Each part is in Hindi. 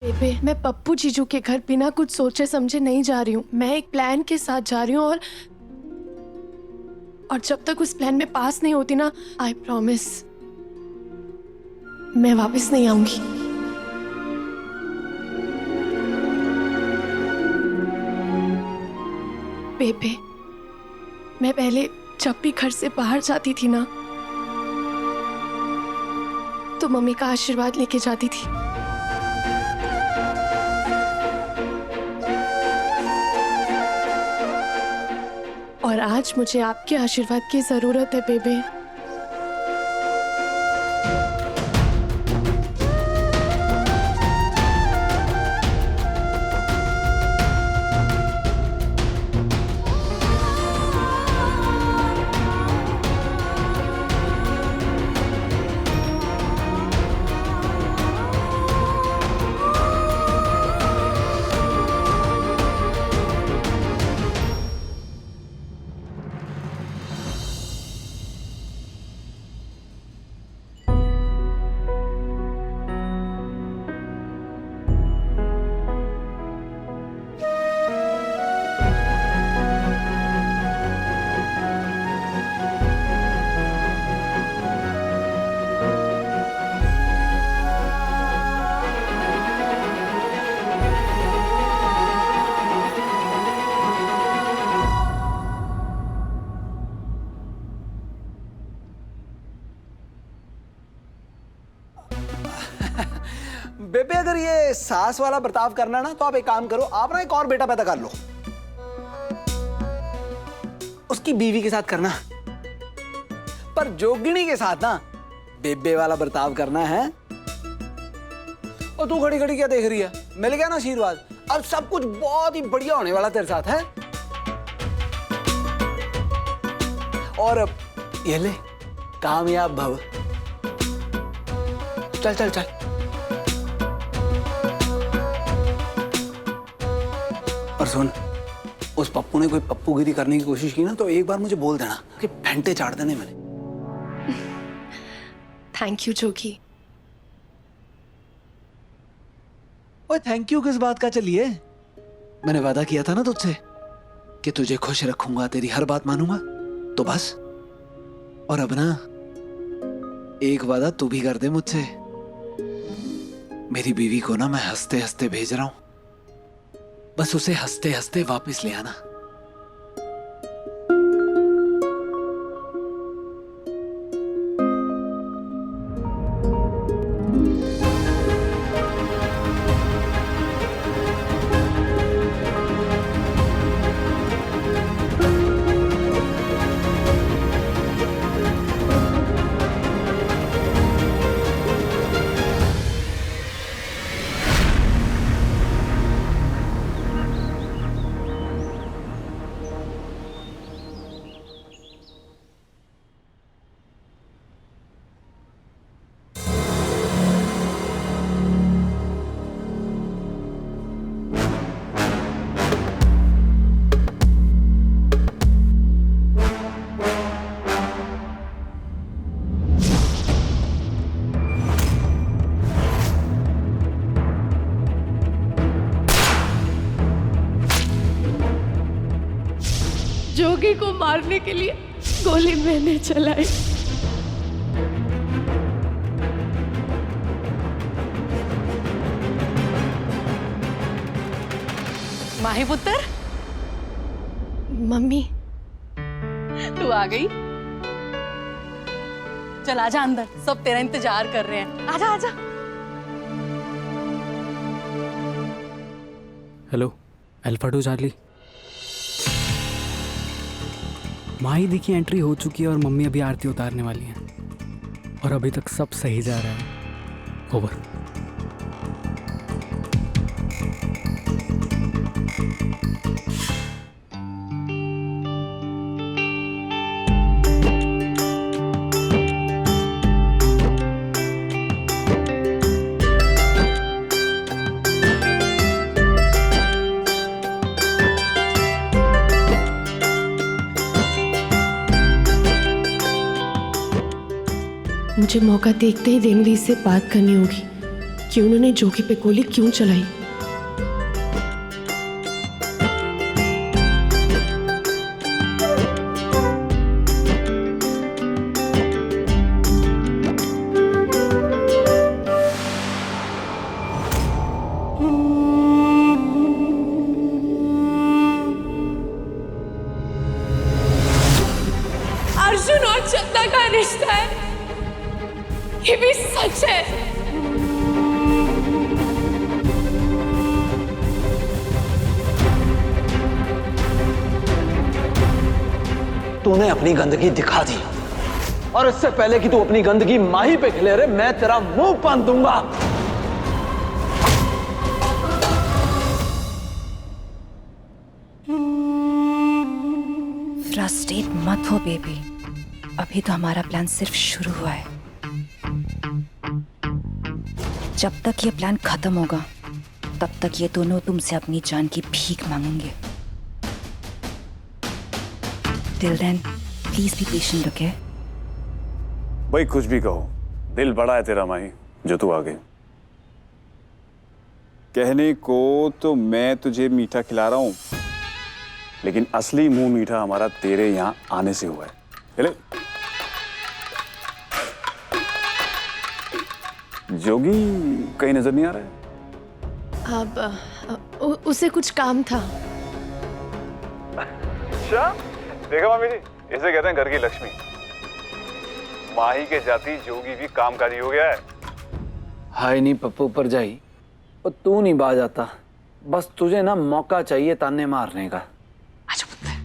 बेबे, मैं पप्पू जीजू के घर बिना कुछ सोचे समझे नहीं जा रही हूँ। मैं एक प्लान के साथ जा रही हूँ और जब तक उस प्लान में पास नहीं होती ना, आई प्रॉमिस मैं वापस नहीं आऊंगी। बेबे, मैं पहले जब भी घर से बाहर जाती थी ना, तो मम्मी का आशीर्वाद लेके जाती थी। और आज मुझे आपके आशीर्वाद की जरूरत है बेबे। बेबे, अगर ये सास वाला बर्ताव करना ना, तो आप एक काम करो, आप ना एक और बेटा पैदा कर लो, उसकी बीवी के साथ करना। पर जोगिनी के साथ ना बेबे वाला बर्ताव करना है। और तू खड़ी खड़ी क्या देख रही है? मिल गया ना आशीर्वाद, अब सब कुछ बहुत ही बढ़िया होने वाला तेरे साथ है। और ये ले, कामयाब भव। चल चल चल। और सुन, उस पप्पू ने कोई पप्पूगिरी करने की कोशिश की ना, तो एक बार मुझे बोल देना कि फेंटे चाट देने मैंने। थैंक यू जोगी। ओए थैंक यू किस बात का? चलिए, मैंने वादा किया था ना तुझसे कि तुझे खुश रखूंगा, तेरी हर बात मानूंगा, तो बस। और अब ना एक वादा तू भी कर दे मुझसे। मेरी बीवी को ना मैं हंसते हंसते भेज रहा हूं, बस उसे हंसते हंसते वापस ले आना। जोगी को मारने के लिए गोली मैंने चलाई। माही पुत्र, मम्मी, तू आ गई। चल आजा अंदर, सब तेरा इंतजार कर रहे हैं। आजा आजा। Hello, alpha to Charlie. Mahi di की एंट्री हो चुकी है और मम्मी अभी आरती उतारने वाली हैं और अभी तक सब सही जा रहा है। ओवर। मुझे मौका देखते ही देनवी से बात करनी होगी। कि उन्होंने जोगी पे गोली क्यों चलाई। अर्जुन और चंदा का रिश्ता है, ये भी सच है। तूने अपनी गंदगी दिखा दी, और इससे पहले कि तू अपनी गंदगी माही पे खिले रे, मैं तेरा मुंह बांध दूंगा। फ्रस्ट्रेट मत हो बेबी, अभी तो हमारा प्लान सिर्फ शुरू हुआ है। जब तक ये प्लान खत्म होगा तब तक ये दोनों तुमसे अपनी जान की भीख मांगेंगे। Till then please be patient, okay? भाई कुछ भी कहो, दिल बड़ा है तेरा माही, जो तू आ गई। कहने को तो मैं तुझे मीठा खिला रहा हूं, लेकिन असली मुंह मीठा हमारा तेरे यहाँ आने से हुआ है। चले जोगी कहीं नजर नहीं आ रहा है? अब उसे कुछ काम था। अच्छा, देखा मामी जी, इसे कहते हैं घर की लक्ष्मी। माही के जाती जोगी भी कामकाजी हो गया है। हाय नहीं पप्पू पर जाई, और तू नहीं बाज आता, बस तुझे ना मौका चाहिए ताने मारने का। आजा पुत्र।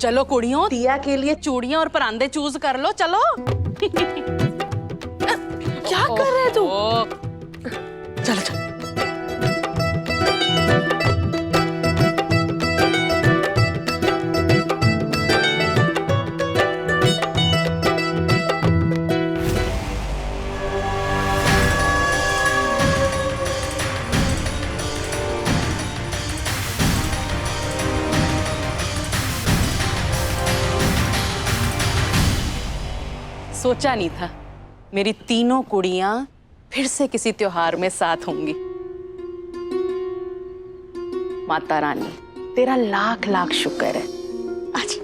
चलो कुड़ियों, दिया के लिए चूड़ियां और परांदे चूज कर लो, चलो। क्या कर रहे तू? चलो चलो। सोचा नहीं था मेरी तीनों कुड़ियां फिर से किसी त्योहार में साथ होंगी। माता रानी तेरा लाख लाख शुक्र है। आज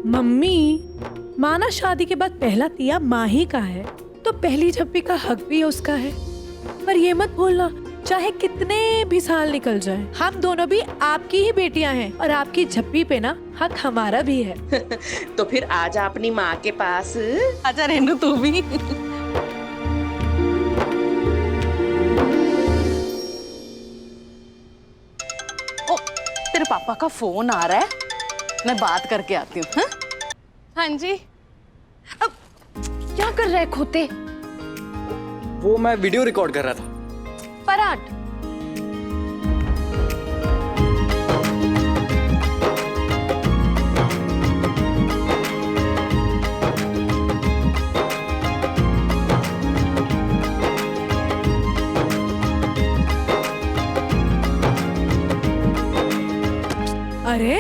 मम्मी, माना शादी के बाद पहला तिया माही का है, तो पहली झप्पी का हक भी उसका है। पर ये मत भूलना, चाहे कितने भी साल निकल जाए, हम दोनों भी आपकी ही बेटियां हैं, और आपकी झप्पी पे ना हक हमारा भी है। तो फिर आजा अपनी माँ के पास। आजा रेनू तू भी। ओ, तेरे पापा का फोन आ रहा है, मैं बात करके आती हूँ। हाँ जी। अब क्या कर रहे खोते? वो मैं वीडियो रिकॉर्ड कर रहा था। पराठ। अरे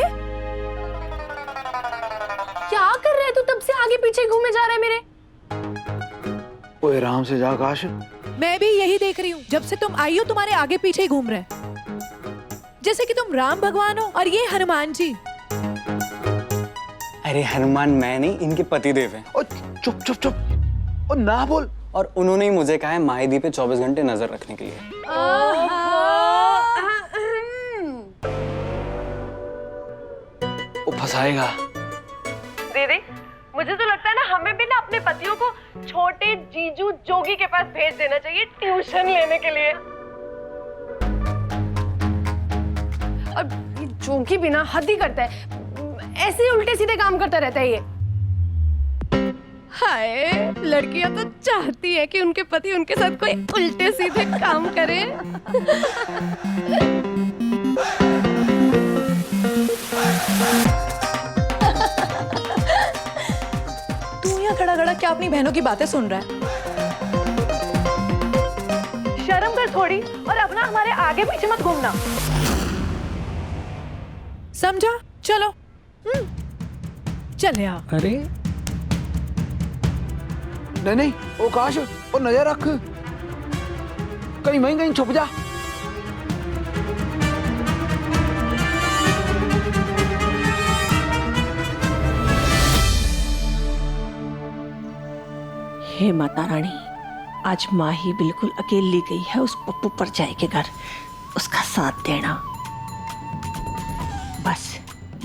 क्या कर रहे तू? तब से आगे पीछे घूमे जा रहा है मेरे। ओए आराम से जा आकाश। मैं भी यही देख रही हूँ, जब से तुम आई हो तुम्हारे आगे पीछे ही घूम रहे हैं, जैसे कि तुम राम भगवान हो और ये हनुमान जी। अरे हनुमान मैं नहीं, इनके पतिदेव हैं। ओ चुप चुप चुप, ओ ना बोल। और उन्होंने ही मुझे कहा है माही दी पे 24 घंटे नजर रखने के लिए। वो फंसाएगा। दीदी, मुझे तो लगता है ना, हमें भी ना अपने पतियों को छोटे जीजू जोगी के पास भेज देना चाहिए ट्यूशन लेने के लिए। अब ये जोगी भी ना हद ही करता है, ऐसे ही उल्टे सीधे काम करता रहता है ये। हाय, लड़कियां तो चाहती है कि उनके पति उनके साथ कोई उल्टे सीधे काम करे। तू यहाँ खड़ा खड़ा क्या अपनी बहनों की बातें सुन रहा है? शर्म कर थोड़ी, और अपना हमारे आगे पीछे मत घूमना। समझा? चलो चल यार। अरे नहीं आकाश, वो नजर रख, कहीं वहीं कहीं छुप जा। हे माता रानी, आज माँ ही बिल्कुल अकेली गई है उस पप्पू परजाई के घर, उसका साथ देना। बस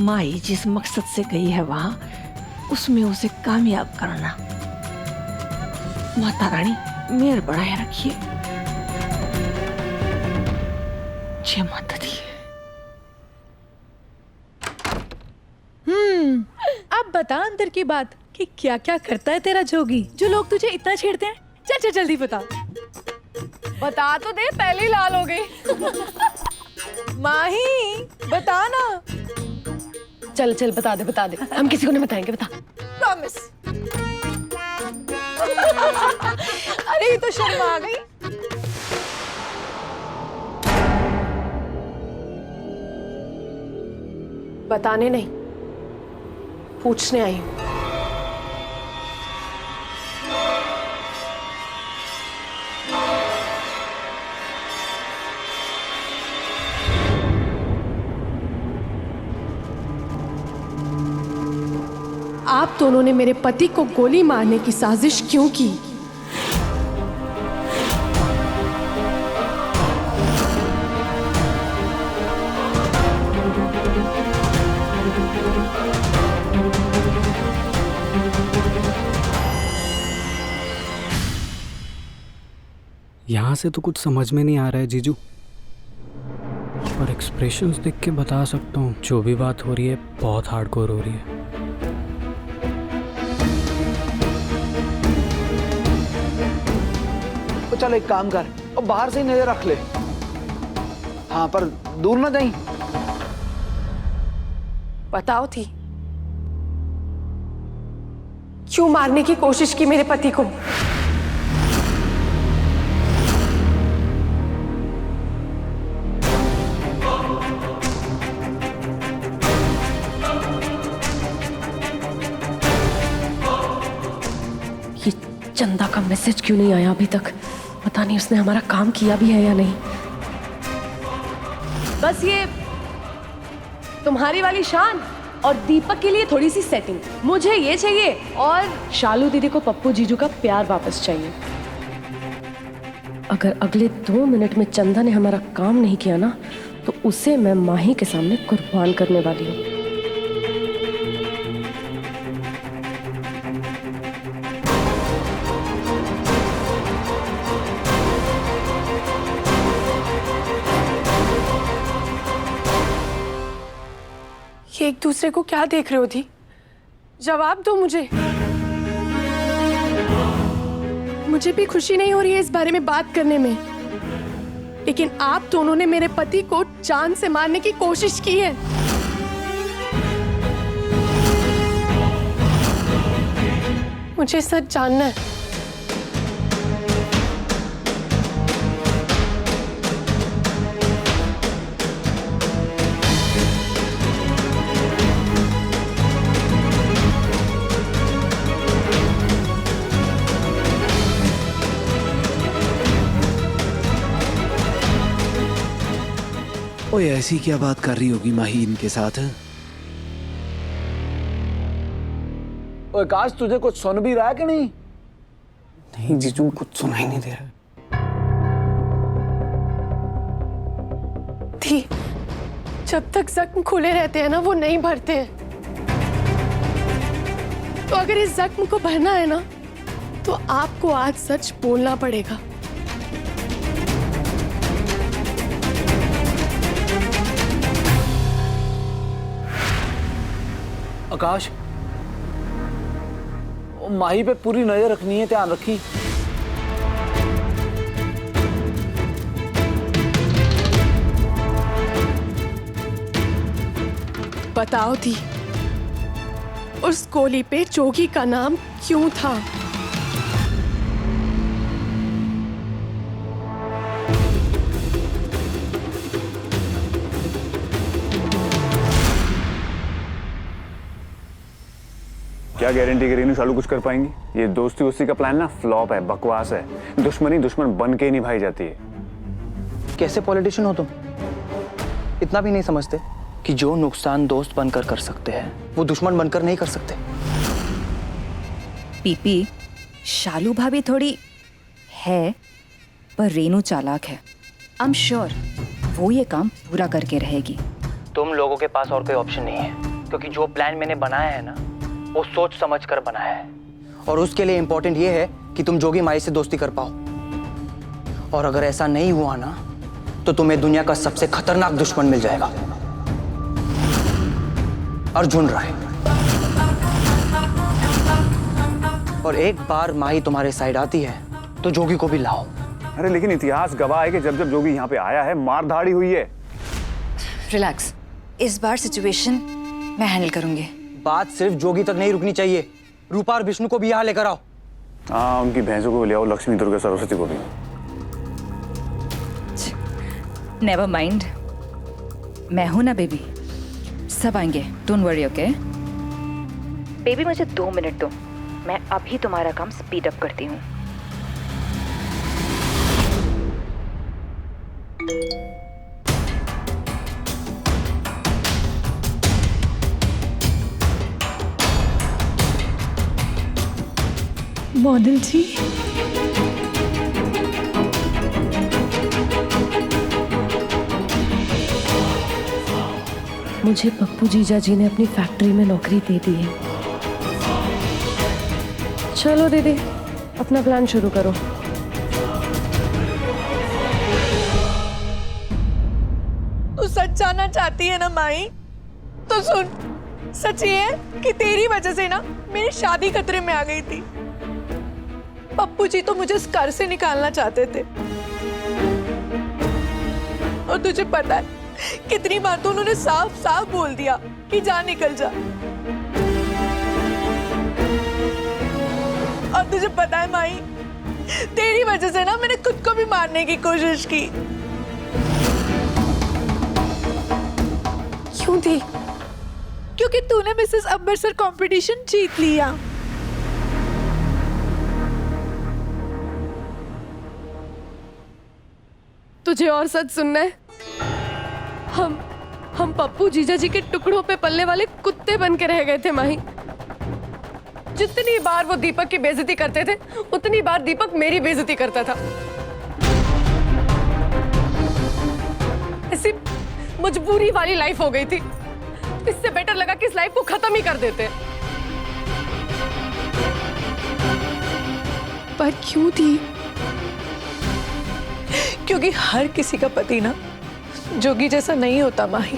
माँ ही जिस मकसद से गई है वहां, उसमें उसे कामयाब करना। माता रानी मेहर बढ़ाए रखिए। जय माता दी। अब बता अंदर की बात कि क्या क्या करता है तेरा जोगी, जो लोग तुझे इतना छेड़ते हैं। चल चल जल्दी बता। बता तो दे, पहले ही लाल हो गई। माही बता ना। चल चल बता दे, हम किसी को नहीं बताएंगे, बता। प्रॉमिस। अरे ये तो शर्म आ गई। बताने नहीं, पूछने आई हूं। आप दोनों ने मेरे पति को गोली मारने की साजिश क्यों की? यहाँ से तो कुछ समझ में नहीं आ रहा है जीजू, पर एक्सप्रेशंस देख के बता सकता हूँ जो भी बात हो रही है बहुत हार्डकोर हो रही है। तो चल एक काम कर, और बाहर से ही नजर रख ले। हाँ, पर दूर ना जाई। बताओ थी क्यों मारने की कोशिश की मेरे पति को? ये चंदा का मैसेज क्यों नहीं आया अभी तक? पता नहीं उसने हमारा काम किया भी है या नहीं। बस ये तुम्हारी वाली शान और दीपक के लिए थोड़ी सी सेटिंग, मुझे ये चाहिए, और शालू दीदी को पप्पू जीजू का प्यार वापस चाहिए। अगर अगले 2 मिनट में चंदा ने हमारा काम नहीं किया ना, तो उसे मैं माही के सामने कुर्बान करने वाली हूँ। ये एक दूसरे को क्या देख रहे हो थी? जवाब दो मुझे। मुझे भी खुशी नहीं हो रही है इस बारे में बात करने में, लेकिन आप दोनों ने मेरे पति को जान से मारने की कोशिश की है। मुझे सच जानना है। ओए, ऐसी क्या बात कर रही होगी माही इनके साथ? ओए काश, तुझे कुछ सुन भी रहा है कि नहीं? नहीं जीजू, कुछ सुनाई नहीं दे रहा। थी जब तक जख्म खुले रहते हैं ना, वो नहीं भरते हैं। तो अगर इस जख्म को भरना है ना, तो आपको आज सच बोलना पड़ेगा। आकाश, माही पे पूरी नजर रखनी है, ध्यान रखी। बताओ दी, उस गोली पे जोगी का नाम क्यों था? क्या गारंटी कि रेनू शालू कुछ कर पाएंगी? ये दोस्ती वोस्ती का प्लान ना फ्लॉप है, बकवास है। दुश्मनी दुश्मन बन के ही निभाई जाती है। कैसे पॉलिटिशियन हो तुम? इतना भी नहीं समझते कि जो नुकसान दोस्त बनकर कर सकते हैं वो दुश्मन बनकर नहीं कर सकते। पीपी, शालू भाभी थोड़ी है, पर रेनू चालाक है। आई एम श्योर वो ये काम पूरा करके रहेगी। तुम लोगों के पास और कोई ऑप्शन नहीं है, क्योंकि जो प्लान मैंने बनाया है ना, वो सोच समझ कर बनाया है। और उसके लिए इंपॉर्टेंट ये है कि तुम जोगी माई से दोस्ती कर पाओ। और अगर ऐसा नहीं हुआ ना, तो तुम्हें दुनिया का सबसे खतरनाक दुश्मन मिल जाएगा, अर्जुन राय। और एक बार माही तुम्हारे साइड आती है तो जोगी को भी लाओ। अरे लेकिन इतिहास गवाह है कि जब जब जोगी यहाँ पे आया है मार धाड़ी हुई है। रिलैक्स, इस बार सिचुएशन मैं हैंडल करूंगी। बात सिर्फ जोगी तक नहीं रुकनी चाहिए, रूपा और विष्णु को भी यहाँ लेकर आओ। हाँ, उनकी भैंसों को ले आओ, लक्ष्मी, दुर्गा, सरस्वती को भी। नेवर माइंड, मैं हूं ना बेबी, सब आएंगे, डोंट वरी। ओके बेबी, मुझे 2 मिनट दो, मैं अभी तुम्हारा काम स्पीड अप करती हूँ। मॉडल जी, मुझे पप्पू जीजा जी ने अपनी फैक्ट्री में नौकरी दे दी है। चलो दीदी, अपना प्लान शुरू करो। तू सच जानना चाहती है ना माई? तो सुन, सच ये है कि तेरी वजह से ना मेरी शादी खतरे में आ गई थी। पप्पू जी तो मुझे इस घर से निकालना चाहते थे, और तुझे पता है कितनी बार तो उन्होंने साफ साफ बोल दिया कि जा, निकल जा। और तुझे पता है माई, तेरी वजह से ना मैंने खुद को भी मारने की कोशिश की। क्यों थी? क्योंकि तूने मिसेस अम्बरसर कंपटीशन जीत लिया। तुझे और सच सुनना है? हम पप्पू जीजा जी के टुकड़ों पे पलने वाले कुत्ते बन के रह गए थे माही। जितनी बार वो दीपक की बेइज्जती करते थे, उतनी बार दीपक मेरी बेइज्जती करता था। ऐसी मजबूरी वाली लाइफ हो गई थी। इससे बेटर लगा कि इस लाइफ को खत्म ही कर देते। पर क्यों थी? क्योंकि हर किसी का पति ना जोगी जैसा नहीं होता माही।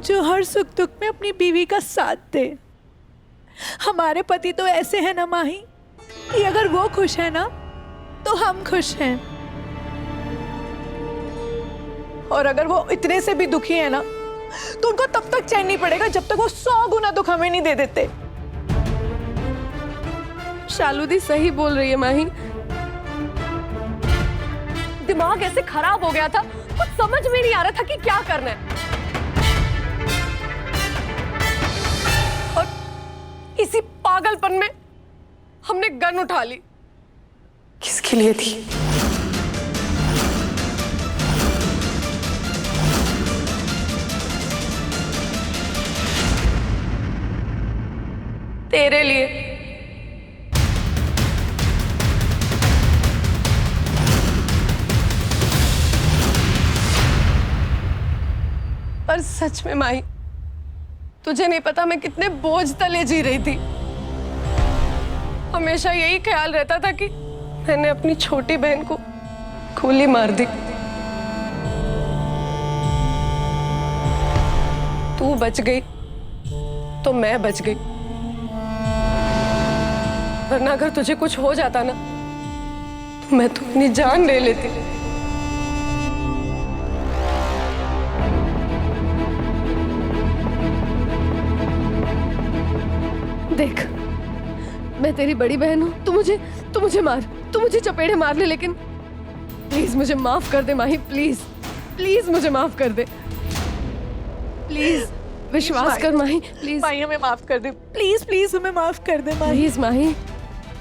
जो हर सुख दुख में अपनी बीवी का साथ दे। हमारे पति तो ऐसे हैं ना माही कि अगर वो खुश है ना तो हम खुश हैं, और अगर वो इतने से भी दुखी है ना तो उनको तब तक चैन नहीं पड़ेगा जब तक वो 100 गुना दुख हमें नहीं दे देते। शालू दी सही बोल रही है माही। दिमाग ऐसे खराब हो गया था, कुछ समझ में नहीं आ रहा था कि क्या करना है। और इसी पागलपन में हमने गन उठा ली। किसके लिए थी? तेरे लिए। पर सच में माही, तुझे नहीं पता मैं कितने बोझ तले जी रही थी। हमेशा यही ख्याल रहता था कि मैंने अपनी छोटी बहन को गोली मार दी। तू बच गई तो मैं बच गई, वरना अगर तुझे कुछ हो जाता ना तो मैं तो अपनी जान ले लेती। देख, मैं तेरी बड़ी बहन हूँ, तू मुझे मार, तू मुझे चपेड़े मार ले, लेकिन प्लीज मुझे माफ कर दे माही, प्लीज प्लीज मुझे माफ कर दे, प्लीज विश्वास कर माही, प्लीज माही हमें माफ कर दे, प्लीज प्लीज हमें माफ कर दे माही, प्लीज माही,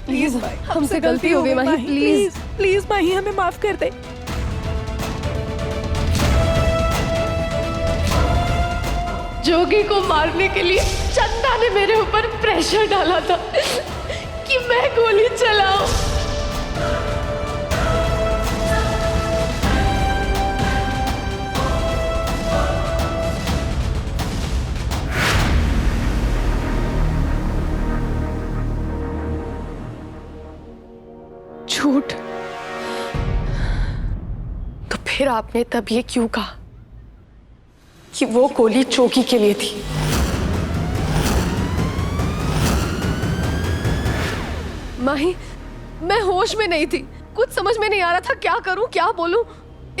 प्लीज हमसे गलती हो गई माही, प्लीज प्लीज माही हमें माफ कर दे। जोगी को मारने के लिए चंदा ने मेरे ऊपर प्रेशर डाला था कि मैं गोली चलाऊं। झूठ। तो फिर आपने तब ये क्यों कहा कि वो गोली चौकी के लिए थी? माही, मैं होश में नहीं थी, कुछ समझ में नहीं आ रहा था क्या करूं क्या बोलूं,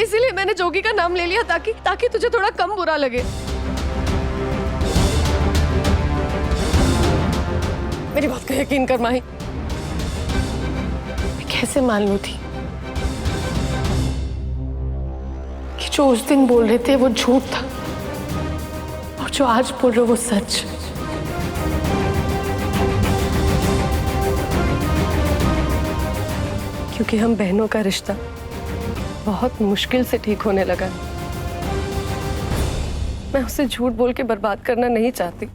इसीलिए मैंने जोगी का नाम ले लिया ताकि तुझे थोड़ा कम बुरा लगे। मेरी बात का यकीन कर माही, मैं कैसे मान लूं थी कि जो उस दिन बोल रहे थे वो झूठ था और जो आज बोल रहे हो वो सच। क्योंकि हम बहनों का रिश्ता बहुत मुश्किल से ठीक होने लगा। मैं उसे झूठ बोल के बर्बाद करना नहीं चाहती।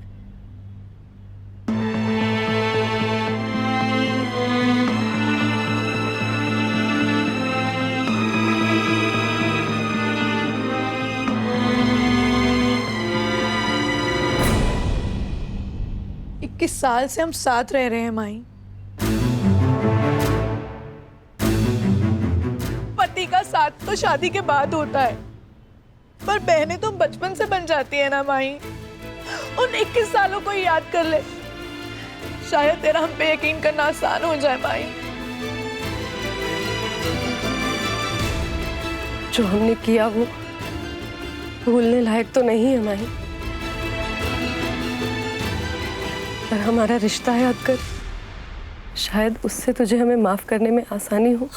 इक्कीस साल से हम साथ रह रहे हैं माही। पति का साथ तो शादी के बाद होता है, पर बहनें तो बचपन से बन जाती है ना माही। उन 21 सालों को याद कर ले, शायद तेरा हम पे यकीन करना आसान हो जाए माही। जो हमने किया वो भूलने लायक तो नहीं है माही, पर हमारा रिश्ता याद कर, शायद उससे तुझे हमें माफ करने में आसानी हो।